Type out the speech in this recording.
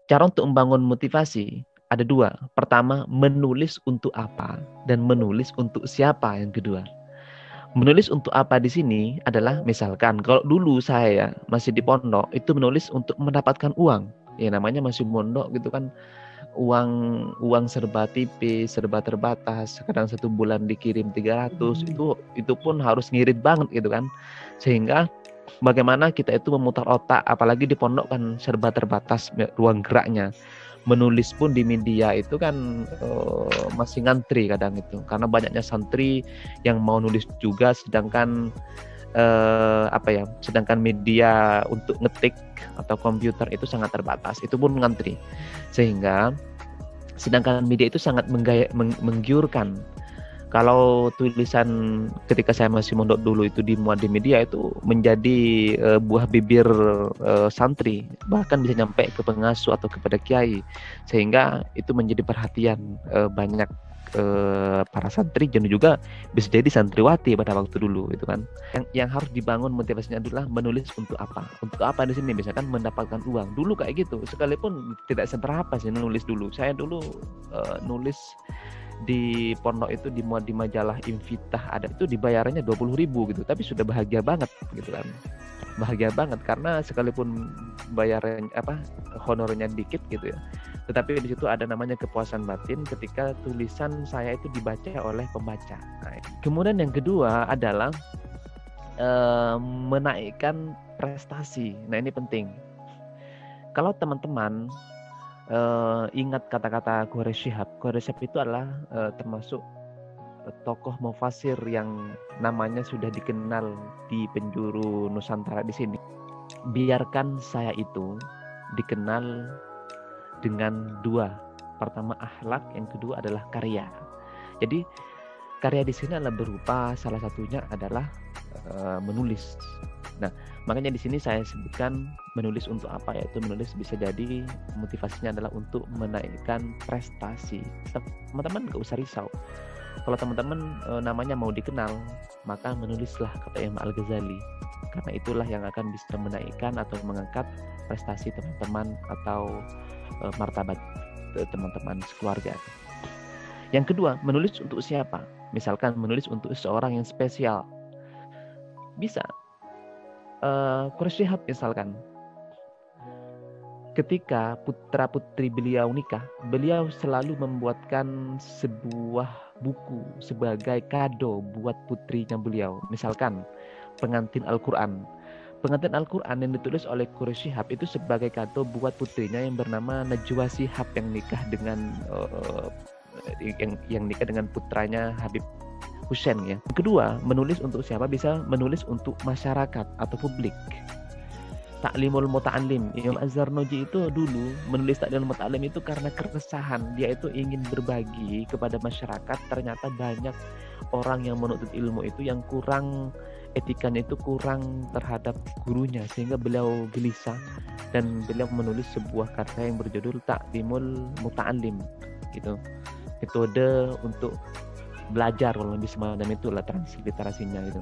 Cara untuk membangun motivasi ada dua. Pertama, menulis untuk apa, dan menulis untuk siapa yang kedua. Menulis untuk apa di sini adalah misalkan kalau dulu saya masih di pondok itu menulis untuk mendapatkan uang. Ya namanya masih pondok gitu kan, uang uang serba tipis, serba terbatas. Kadang satu bulan dikirim 300, itu pun harus ngirit banget gitu kan. Sehingga bagaimana kita itu memutar otak, apalagi di pondok kan serba terbatas ruang geraknya. Menulis pun di media itu kan masih ngantri kadang itu, karena banyaknya santri yang mau nulis juga, sedangkan sedangkan media untuk ngetik atau komputer itu sangat terbatas, itu pun ngantri. Sehingga sedangkan media itu sangat menggiurkan. Kalau tulisan ketika saya masih mondok dulu itu dimuat di media itu menjadi buah bibir santri, bahkan bisa nyampe ke pengasuh atau kepada kiai, sehingga itu menjadi perhatian banyak para santri, dan juga bisa jadi santriwati pada waktu dulu itu kan. Yang harus dibangun motivasinya adalah menulis untuk apa. Untuk apa di sini misalkan mendapatkan uang. Dulu kayak gitu, sekalipun tidak seberapa sih nulis dulu. Saya dulu nulis di pondok itu dimuat di majalah Invitah, ada itu dibayarannya 20.000 gitu, tapi sudah bahagia banget gitu kan. Bahagia banget karena sekalipun bayaran honornya dikit gitu ya, tetapi di situ ada namanya kepuasan batin ketika tulisan saya itu dibaca oleh pembaca. Nah, kemudian yang kedua adalah menaikkan prestasi. Nah ini penting. Kalau teman-teman ingat kata-kata Quraish Shihab. Quraish Shihab itu adalah termasuk tokoh mufasir yang namanya sudah dikenal di penjuru Nusantara di sini. Biarkan saya itu dikenal dengan dua. Pertama akhlak, yang kedua adalah karya. Jadi karya di sini adalah berupa, salah satunya adalah menulis. Nah, makanya di sini saya sebutkan menulis untuk apa, yaitu menulis bisa jadi motivasinya adalah untuk menaikkan prestasi. Teman-teman gak usah risau. Kalau teman-teman namanya mau dikenal, maka menulislah, kata Imam Al-Ghazali. Karena itulah yang akan bisa menaikkan atau mengangkat prestasi teman-teman atau martabat teman-teman sekeluarga. Yang kedua, menulis untuk siapa? Misalkan menulis untuk seseorang yang spesial. Bisa. Quraish Shihab misalkan, ketika putra putri beliau nikah, beliau selalu membuatkan sebuah buku sebagai kado buat putrinya beliau. Misalkan pengantin Al-Quran. Pengantin Al-Quran yang ditulis oleh Quraish Shihab itu sebagai kado buat putrinya yang bernama Najwa Shihab yang nikah dengan yang nikah dengan putranya Habib Hussein ya. Kedua, menulis untuk siapa? Bisa menulis untuk masyarakat atau publik. Ta'limul Muta'allim. Imam Az-Zarnuji itu dulu menulis Ta'limul Muta'allim itu karena keresahan. Dia itu ingin berbagi kepada masyarakat. Ternyata banyak orang yang menuntut ilmu itu yang kurang, etikanya itu kurang terhadap gurunya, sehingga beliau gelisah dan beliau menulis sebuah karya yang berjudul Ta'limul Muta'allim gitu. Metode untuk belajar, kalau lebih semacam itulah transliterasinya gitu.